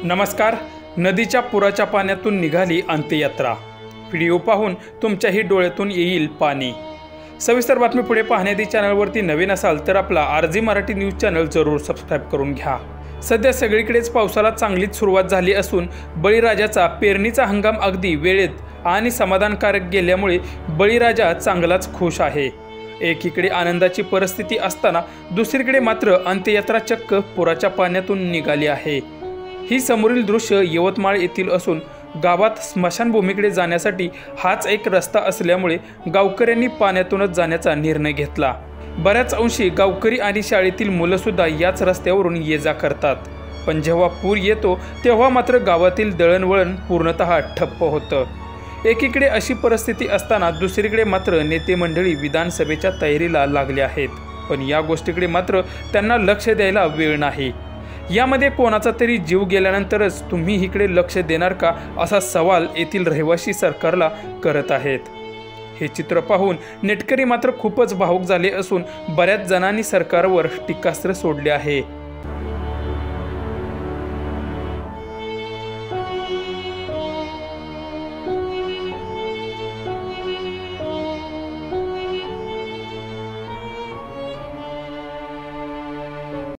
नमस्कार. नदीच्या पुराच्या पाण्यातून निघाली अंत्ययात्रा. व्हिडिओ पाहून तुमच्याही डोळ्यातून येईल पाणी. सविस्तर बातमी पुढे पाहण्याआधी चॅनलवरती नवीन असाल तर आपला आरजी मराठी न्यूज चॅनल जरूर सबस्क्राईब करून घ्या. सध्या सगळीकडेच पावसाला चांगलीच सुरुवात झाली असून बळीराजाचा पेरणीचा हंगाम अगदी वेळेत आणि समाधानकारक गेल्यामुळे बळीराजा चांगलाच खुश आहे. एकीकडे आनंदाची परिस्थिती असताना दुसरीकडे मात्र अंत्ययात्रा चक्क पुराच्या पाण्यातून निघाली आहे. ही समोरील दृश्य यवतमाळ येथील असून गावात स्मशानभूमीकडे जाण्यासाठी हाच एक रस्ता असल्यामुळे गावकऱ्यांनी पाण्यातूनच जाण्याचा निर्णय घेतला. बऱ्याच अंशी गावकरी आणि शाळेतील मुलं सुद्धा याच रस्त्यावरून ये जा करतात. पण जेव्हा पूर येतो तेव्हा मात्र गावातील दळणवळण पूर्णतः ठप्प होतं. एकीकडे अशी परिस्थिती असताना दुसरीकडे मात्र नेते मंडळी विधानसभेच्या तयारीला लागले आहेत. पण या गोष्टीकडे मात्र त्यांना लक्ष द्यायला वेळ नाही. यामध्ये कोणाचा तरी जीव गेल्यानंतरच तुम्ही इकडे लक्ष देणार का असा सवाल येथील रहिवासी सरकारला करत आहेत. हे चित्र पाहून नेटकरी मात्र खूपच भावुक झाले असून बऱ्याच जणांनी सरकारवर टीकास्त्र सोडले आहे.